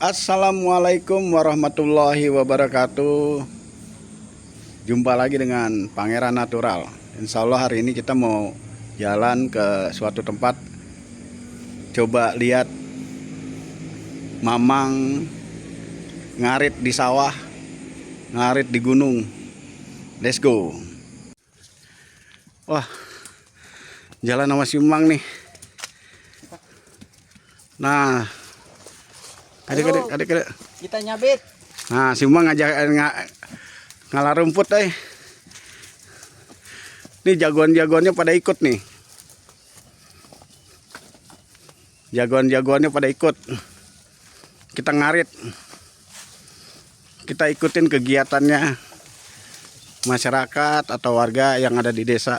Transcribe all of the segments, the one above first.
Assalamualaikum warahmatullahi wabarakatuh. Jumpa lagi dengan Pangeran Natural. Insya Allah hari ini kita mau jalan ke suatu tempat. Coba lihat mamang ngarit di sawah, ngarit di gunung. Let's go. Wah, jalan sama si Mamang nih. Nah, adik. Kita nyabit. Nah, si Mamang ngajak ngalah rumput deh. Nih jagoan-jagoannya pada ikut nih. Jagoan-jagoannya pada ikut. Kita ngarit. Kita ikutin kegiatannya masyarakat atau warga yang ada di desa.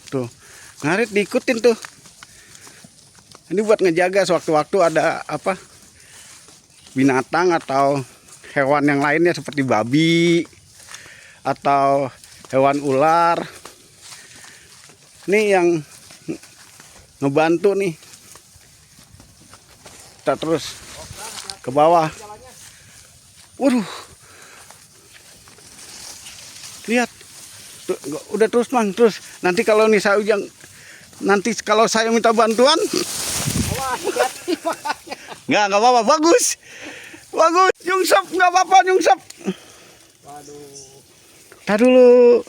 Tuh, ngarit diikutin tuh. Ini buat ngejaga sewaktu-waktu ada apa binatang atau hewan yang lainnya seperti babi atau hewan ular. Ini yang ngebantu nih. Kita terus ke bawah. Waduh. Lihat. Tuh, udah terus Mang, terus. Nanti kalau nih saya nanti kalau saya minta bantuan, nggak apa-apa, bagus, nyungsep, nggak apa-apa, nyungsep. Waduh. Tar dulu,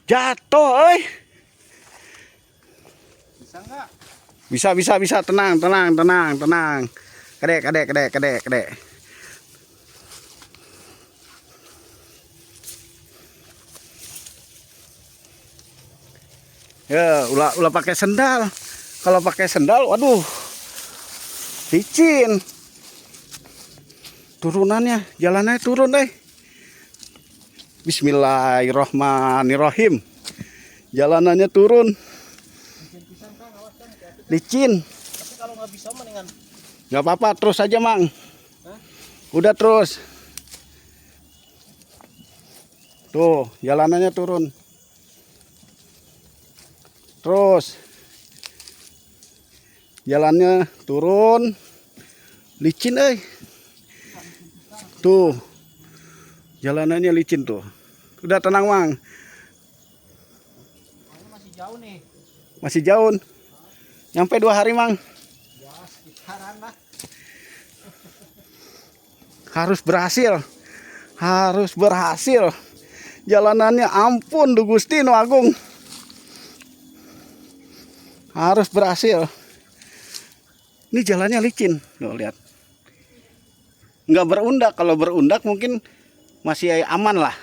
jatuh, Bisa nggak? Bisa, tenang. Kedek. Ya, ulah pakai sendal. Kalau pakai sendal, waduh, licin. Turunannya, jalannya turun deh. Bismillahirrohmanirrohim. Jalanannya turun. Licin. Tapi kalau nggak bisa mendingan. Nggak apa-apa, terus aja Mang. Hah? Udah terus. Tuh, jalanannya turun. Terus jalannya turun, licin tuh jalanannya licin tuh. Udah tenang Mang, Masih jauh nih. masih jauh, nyampe 2 hari Mang. Ya sekitaran lah. Harus berhasil. Jalanannya ampun Du Gusti Nu Agung. Harus berhasil. Ini jalannya licin. Tuh, lihat. Nggak berundak. Kalau berundak mungkin masih aman lah.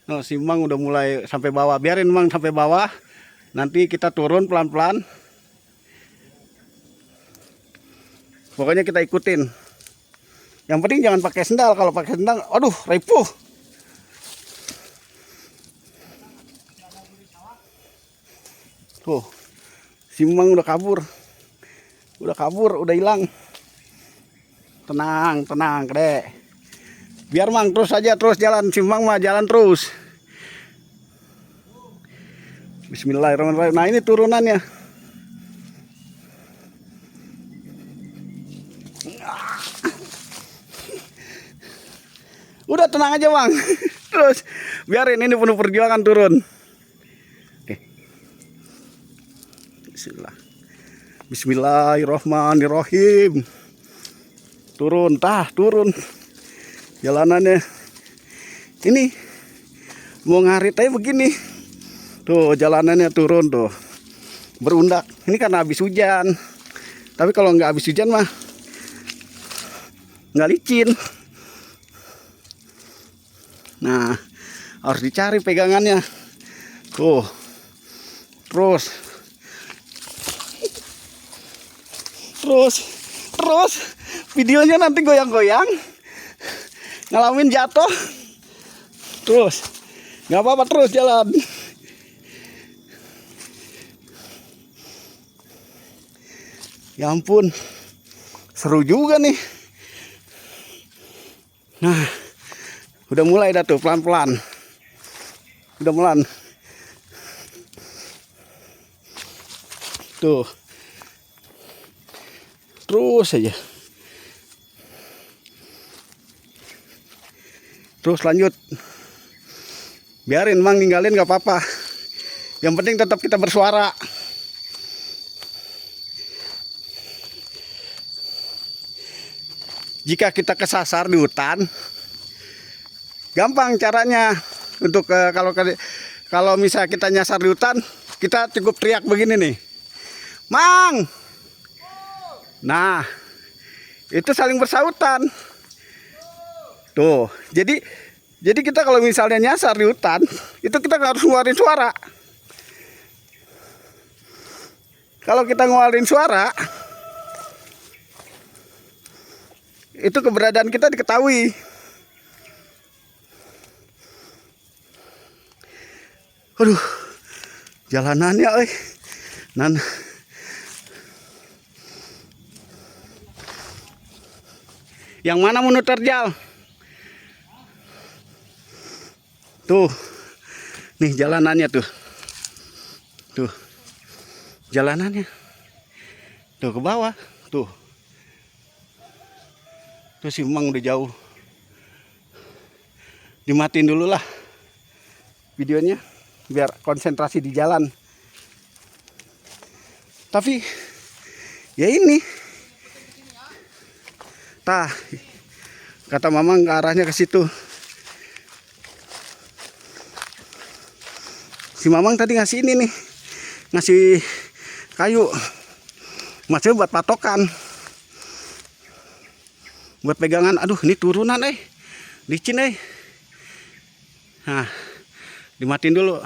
Oh, si Mang udah mulai sampai bawah. Biarin Mang sampai bawah. Nanti kita turun pelan-pelan. Pokoknya kita ikutin. Yang penting jangan pakai sendal. Kalau pakai sendal, aduh, ripuh. Tuh, si Mang udah kabur, udah hilang. Tenang, Kedek. Biar Mang terus jalan, si Mang mah jalan terus. Bismillahirrahmanirrahim. Nah ini turunannya. Udah tenang aja Mang. Terus biarin ini penuh perjuangan turun. Bismillahirrahmanirrahim. Turun. Jalanannya ini mau ngarit aja begini. Tuh jalanannya turun tuh. Berundak. Ini karena habis hujan. Tapi kalau nggak habis hujan mah nggak licin. Nah, harus dicari pegangannya. Tuh. Terus videonya nanti goyang-goyang. ngalamin jatuh. Terus, nggak apa-apa, terus jalan. Ya ampun, seru juga nih. Nah, udah mulai dah tuh pelan-pelan. Udah mulai. Tuh. Terus aja. Terus lanjut. Biarin Mang ninggalin gak apa-apa. Yang penting tetap kita bersuara. Jika kita kesasar di hutan, gampang caranya. Untuk kalau misalnya kita nyasar di hutan, kita cukup teriak begini nih. Mang. Nah, itu saling bersautan. Tuh, jadi kita kalau misalnya nyasar di hutan, itu kita harus ngeluarin suara. Kalau kita ngeluarin suara, itu keberadaan kita diketahui. Aduh, jalanannya, yang mana mau terjal? Tuh, nih jalanannya tuh. Tuh, jalanannya. Tuh ke bawah, tuh. Tuh si Mang udah jauh. Dimatiin dulu lah videonya, biar konsentrasi di jalan. Tapi, ya ini. Tah, kata Mamang ke arahnya ke situ. Si Mamang tadi ngasih ini nih, ngasih kayu, maksudnya buat patokan, buat pegangan. Aduh, ini turunan licin Nah, dimatiin dulu,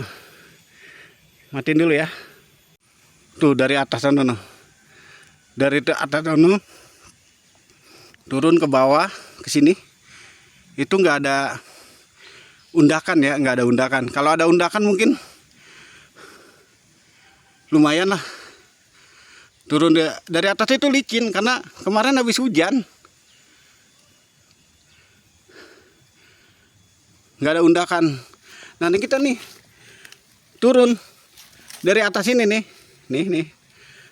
matiin dulu ya. Tuh dari atas sana, dari atas sana turun ke bawah ke sini, itu nggak ada undakan ya, nggak ada undakan. Kalau ada undakan mungkin lumayan lah. Turun dari atas itu licin karena kemarin habis hujan. Nggak ada undakan. Nah, ini kita nih turun dari atas ini nih.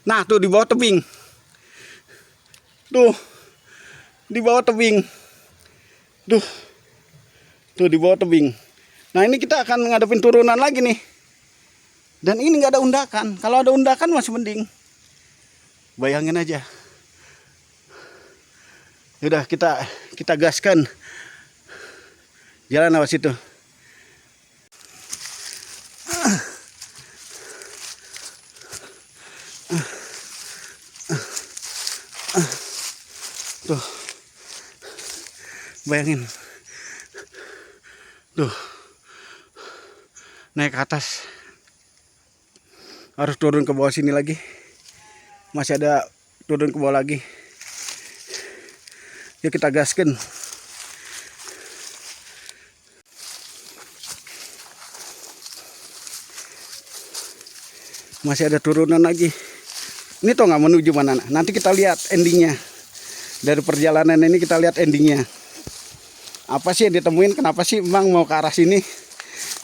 Nah, tuh di bawah tebing. Tuh. Di bawah tebing. Tuh di bawah tebing. Nah, ini kita akan ngadepin turunan lagi nih. Dan ini nggak ada undakan. Kalau ada undakan masih mending. Bayangin aja. Udah kita gaskan. Jalan lewat situ. Tuh. Bayangin. Tuh. Naik ke atas. Harus turun ke bawah sini lagi. Masih ada turun ke bawah lagi. Yuk kita gaskan. Masih ada turunan lagi. Ini tuh nggak menuju mana. Nanti kita lihat endingnya. Dari perjalanan ini kita lihat endingnya. Apa sih yang ditemuin? Kenapa sih Mang mau ke arah sini?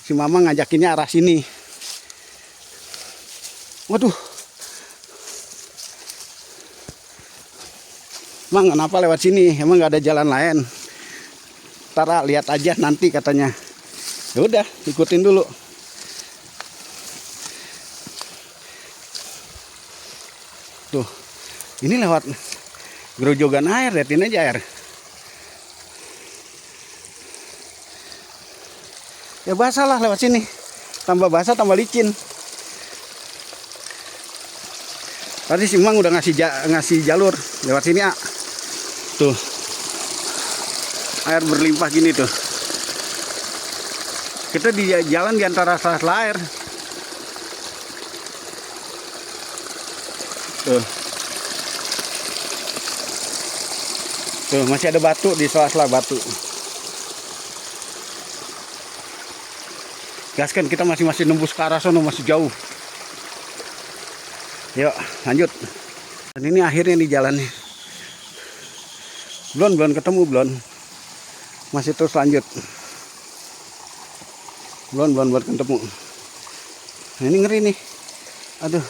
Si Mama ngajakinnya arah sini. Waduh. Mang kenapa lewat sini? Emang nggak ada jalan lain? Ntar lihat aja nanti katanya. Ya udah, ikutin dulu. Tuh, ini lewat gerojogan air, liatin aja air. Ya basah lah lewat sini. Tambah basah, tambah licin. Tadi si Mang udah ngasih jalur lewat sini, Tuh. Air berlimpah gini tuh. Kita di jalan di antara sela-sela air. Tuh. Tuh, masih ada batu di sela-sela batu. Gaskan, kita masih nembus ke arah sono, masih jauh. Yuk, lanjut. Dan ini akhirnya di jalannya. Belum ketemu, belum. Masih terus lanjut. Belum buat ketemu. Nah, ini ngeri nih. Aduh.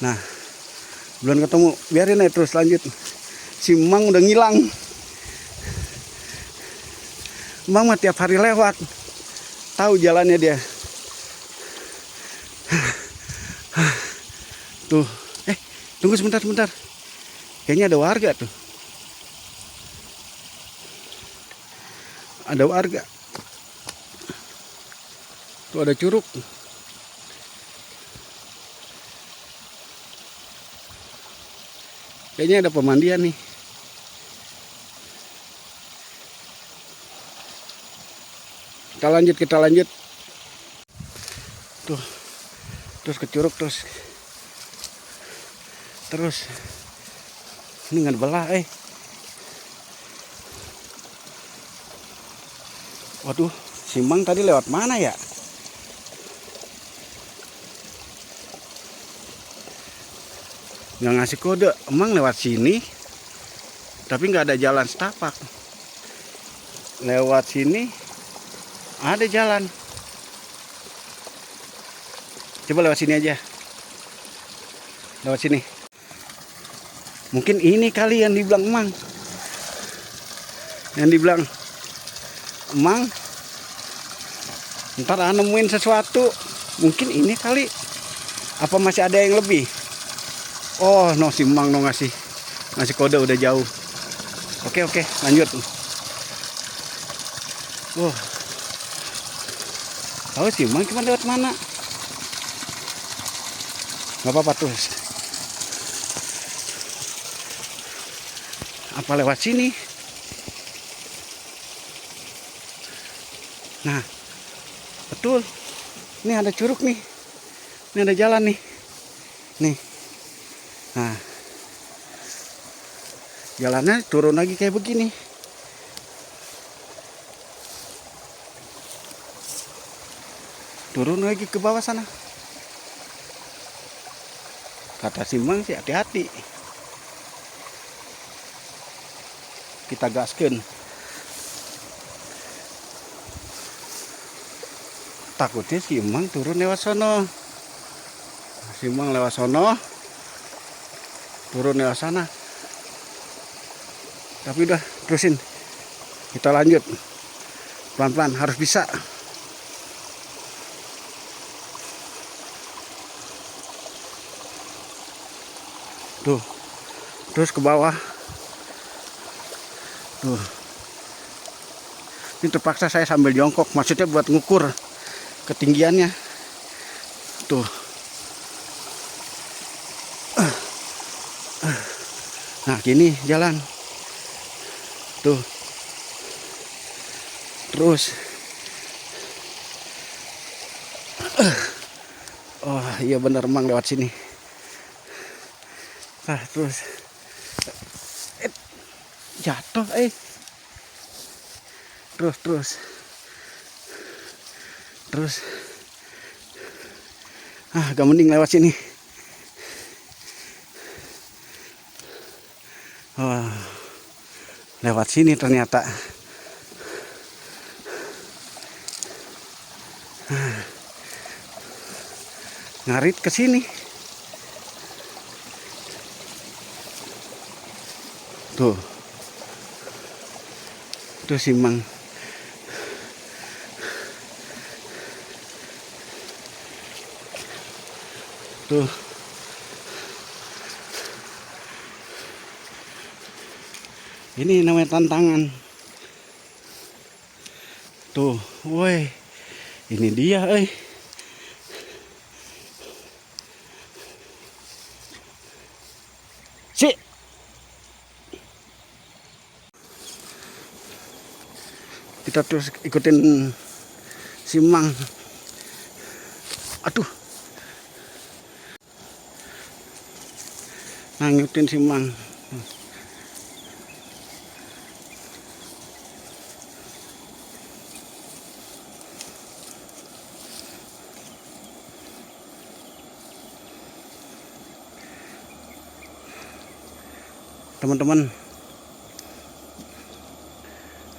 Nah, belum ketemu. Biarin aja terus lanjut. Si Mang udah ngilang. Mang mah tiap hari lewat. Tahu jalannya dia. Tuh. Tunggu sebentar. Kayaknya ada warga tuh. Ada warga. Tuh ada curug. Kayaknya ada pemandian nih. Kita lanjut. Tuh. Terus ke curug terus. Ini nggak belah, Waduh, si Mang tadi lewat mana ya? Nggak ngasih kode. Emang lewat sini, tapi nggak ada jalan setapak. Lewat sini ada jalan. Coba lewat sini aja. Lewat sini. Mungkin ini kali yang dibilang Emang. Yang dibilang Emang, ntar nemuin sesuatu. Mungkin ini kali. Apa masih ada yang lebih? Oh, no, si Emang no ngasih kode udah jauh. Oke, lanjut. Wah. Tahu si Emang cuma lewat mana? Gak apa-apa terus. Apa lewat sini? Nah, betul. Ini ada curug nih. Ini ada jalan nih. Nih. Nah. Jalannya turun lagi kayak begini. Turun lagi ke bawah sana. Kata si Mang sih hati-hati. Kita gaskeun. Takutnya si Mang turun lewat sono. Si Mang lewat sono. Turun lewat sana. Tapi udah terusin. Kita lanjut. Pelan-pelan harus bisa. Tuh. Terus ke bawah. Tuh. Ini terpaksa saya sambil jongkok, maksudnya buat ngukur ketinggiannya. Tuh. Nah, gini jalan. Tuh. Terus. Oh, iya bener Mang lewat sini. Nah, terus. Jatuh, Terus. Gak mending lewat sini. Oh, lewat sini ternyata. Ngarit ke sini. Tuh. Tuh si Mang. Tuh. Ini namanya tantangan. Tuh, woi. Ini dia, Si. Kita terus ikutin si Mang. Aduh. Nah, ngikutin si Mang. teman-teman.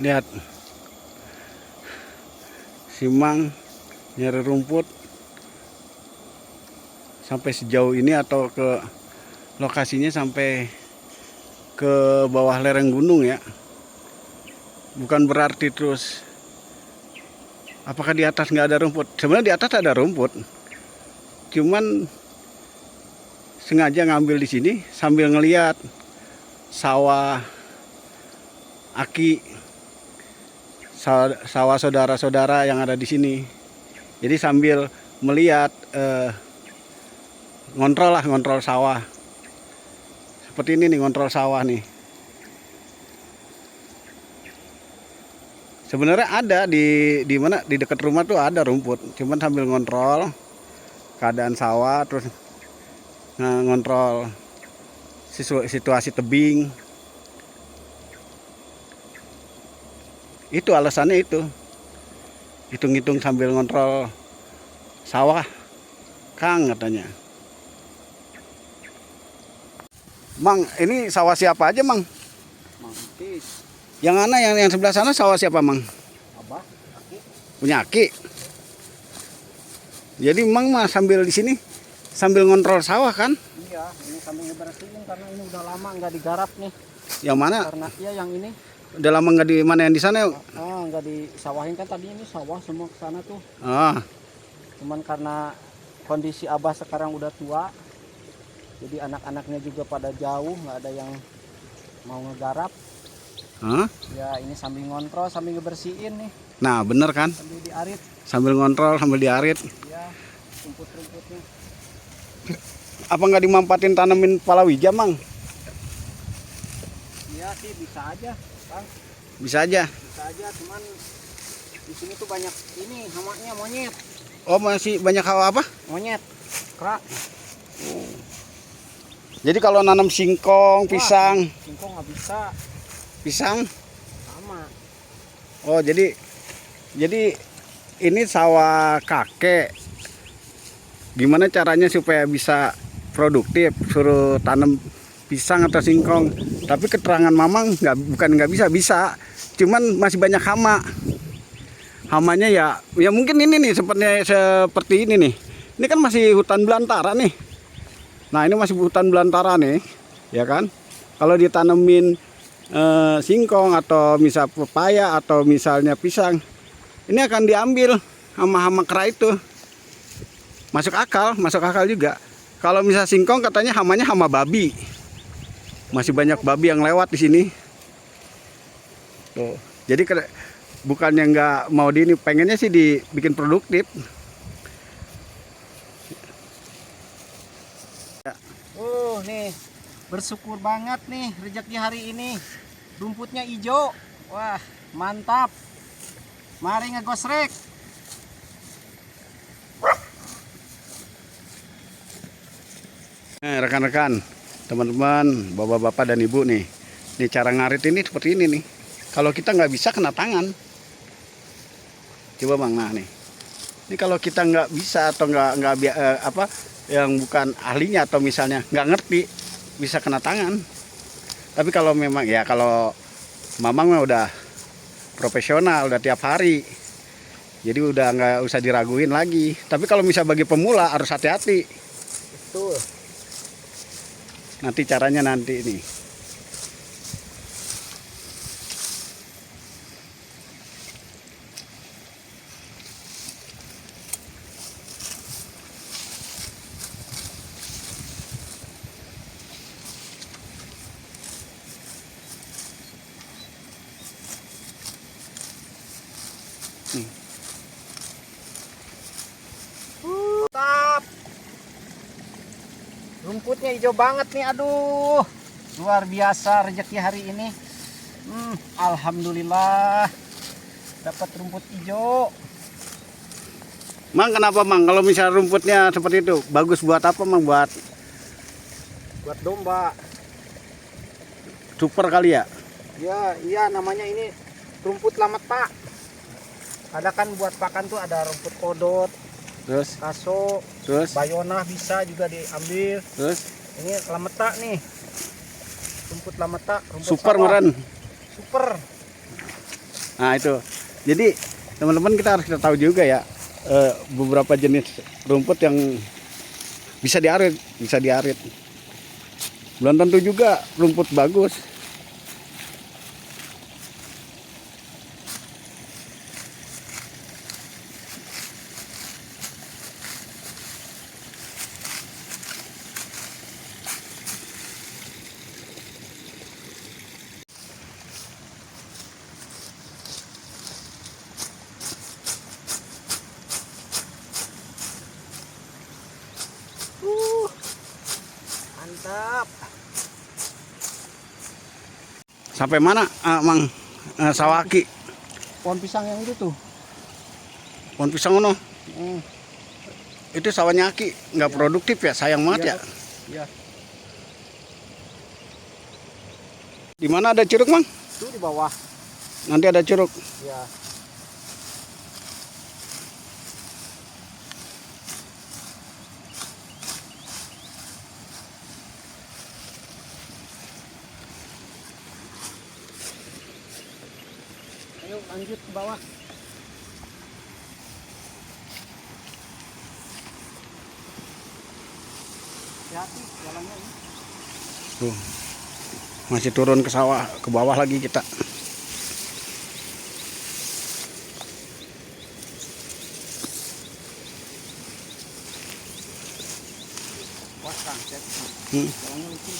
Lihat, si Mang nyari rumput sampai sejauh ini, atau ke lokasinya sampai ke bawah lereng gunung ya. Bukan berarti terus apakah di atas nggak ada rumput. Sebenarnya di atas ada rumput, cuman sengaja ngambil di sini sambil ngeliat sawah Aki, sawah saudara-saudara yang ada di sini. Jadi sambil melihat, ngontrol sawah. Seperti ini nih, ngontrol sawah nih. Sebenarnya ada di mana, di dekat rumah tuh ada rumput, cuman sambil ngontrol keadaan sawah, terus ngontrol situasi tebing. Itu alasannya itu. Hitung-hitung sambil ngontrol sawah, Kang katanya. Mang, ini sawah siapa aja, Mang? Mangkis. Yang mana, yang sebelah sana sawah siapa, Mang? Abah, Aki. Punya Aki. Jadi Mang mah sambil di sini sambil ngontrol sawah kan? Iya, ini sambil ngebersihin karena ini udah lama nggak digarap nih. Yang mana? Karena ya yang ini Udah lama nggak di mana, yang di sana? nggak disawahin kan, tadi ini sawah semua ke sana tuh. Ah, Cuman karena kondisi Abah sekarang udah tua, jadi anak-anaknya juga pada jauh, nggak ada yang mau ngegarap. ah. Ya ini sambil ngontrol, sambil ngebersihin nih, Nah bener kan? sambil diarit. Sambil ngontrol, sambil diarit. Ya, rumput-rumputnya. Apa nggak dimampatin tanemin palawija, Mang? Iya sih bisa aja, Bang. Bisa aja. Bisa aja, cuman di sini tuh banyak ini hamanya, monyet. Oh, masih banyak hawa apa? Monyet, kera. Jadi kalau nanam singkong, pisang, Singkong nggak bisa, pisang. sama. Oh, jadi ini sawah kakek. Gimana caranya supaya bisa produktif? Suruh tanam pisang atau singkong. Tapi keterangan Mamang bukan nggak bisa, cuman masih banyak hama. Hamanya ya mungkin ini nih, seperti ini nih. Ini kan masih hutan belantara nih. Nah, ini masih hutan belantara nih, ya kan? Kalau ditanemin singkong atau misal pepaya atau misalnya pisang, ini akan diambil hama-hama kera itu. Masuk akal juga. Kalau misal singkong katanya hamanya hama babi. Masih banyak babi yang lewat di sini. Tuh. Jadi bukannya nggak mau pengennya sih dibikin produktif. Nih bersyukur banget nih rezeki hari ini. Rumputnya hijau. Wah, mantap. Mari ngegosrek. Rekan-rekan, teman-teman, bapak-bapak dan ibu nih. Nih cara ngarit ini seperti ini nih. Kalau kita nggak bisa kena tangan. Coba Bang, nah nih. Ini kalau kita nggak bisa atau nggak yang bukan ahlinya atau misalnya nggak ngerti, bisa kena tangan. Tapi kalau memang ya, kalau Mamang mah udah profesional, udah tiap hari, jadi udah nggak usah diraguin lagi. Tapi kalau misal bagi pemula harus hati-hati. Betul. Nanti caranya nanti nih. Mantap. Rumputnya hijau banget nih, aduh. Luar biasa rezeki hari ini. Alhamdulillah dapat rumput hijau. Mang, kenapa Mang? Kalau misal rumputnya seperti itu, bagus buat apa Mang? Buat domba. super kali ya? Ya, iya namanya ini rumput lameta. Ada kan buat pakan tuh ada rumput kodot, Terus, kaso, bayona bisa juga diambil. terus. Ini lameta nih. rumput lamata, rumput super sawah. meren. Super. Nah itu, jadi teman-teman kita harus tahu juga ya beberapa jenis rumput yang bisa diarit. Belum tentu juga rumput bagus. Mantap. Sampai mana, Mang Sawaki? Pohon pisang yang itu tuh. Pohon pisang ono. Hmm. Itu sawahnya Aki, nggak produktif ya, sayang banget ya. Ya. Di mana ada curug, Mang? Itu di bawah. Nanti ada curug. Ya. Ayo lanjut ke bawah. Hati-hati jalannya ini. Tuh. Masih turun ke sawah, ke bawah lagi kita. Wah, kangset. Hmm. Jalannya licin.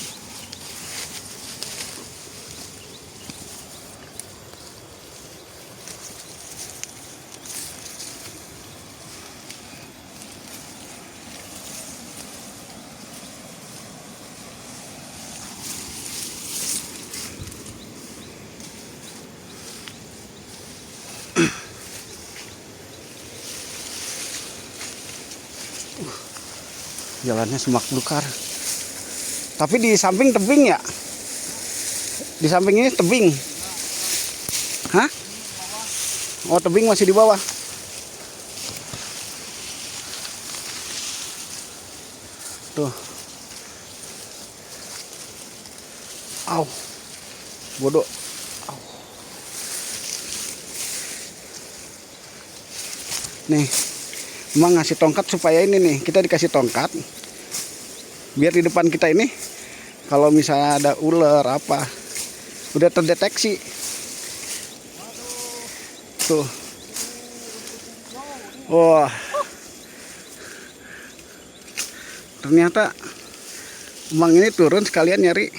Jalannya semak belukar. Tapi di samping tebing ya? Di samping ini tebing. Hah? Oh, tebing masih di bawah. Tuh. Au. Bodoh. Au. Nih. Emang ngasih tongkat supaya ini nih, kita dikasih tongkat biar di depan kita ini kalau misalnya ada ular apa udah terdeteksi. Tuh. Wah. Ternyata emang ini turun sekalian nyari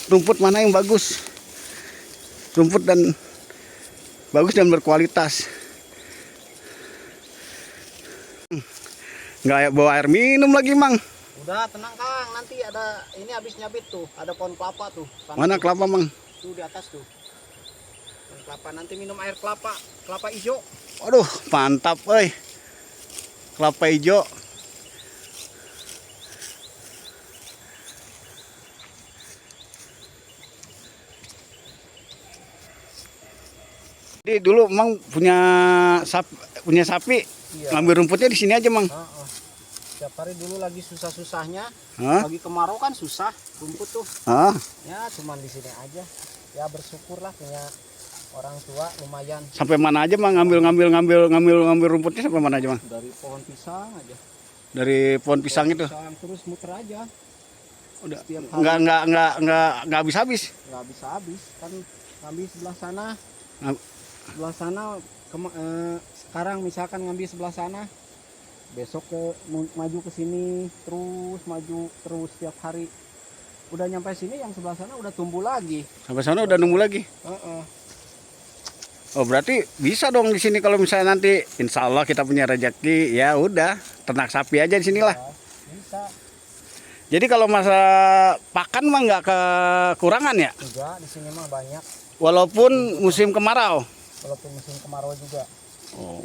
rumput mana yang bagus. Rumput dan bagus dan berkualitas. Nggak bawa air minum lagi, Mang. Udah tenang Kang, nanti ada ini habis nyabit tuh, ada pohon kelapa tuh. Mana tuh. kelapa, Mang? Tuh di atas tuh. Pohon kelapa, nanti minum air kelapa, kelapa hijau. Waduh, mantap, euy. Kelapa hijau. Jadi dulu Mang punya sapi, Iya. ngambil rumputnya di sini aja, Mang. Setiap hari dulu lagi susah-susahnya, Hah? lagi kemarau kan susah rumput tuh. Ah, Ya cuman di sini aja. Ya bersyukurlah punya orang tua lumayan. sampai mana aja, Mang? Ngambil rumputnya sampai mana aja, Mang? Dari pohon pisang aja. Dari pohon pisang itu. Pisang terus muter aja. Udah Setiap hari. nggak habis-habis. Nggak bisa habis kan, ngambil sebelah sana. Ngam- Sebelah sana sekarang misalkan ngambil sebelah sana, besok maju ke sini terus maju terus setiap hari. Udah nyampe sini yang sebelah sana udah tumbuh lagi. Sampai sana udah nunggu lagi. Oh, berarti bisa dong di sini kalau misalnya nanti insya Allah kita punya rezeki, ya udah ternak sapi aja di sinilah. Bisa. Jadi kalau masa pakan mah nggak kekurangan ya, Enggak, di sini mah banyak walaupun musim kemarau. walaupun musim kemarau juga. Oh.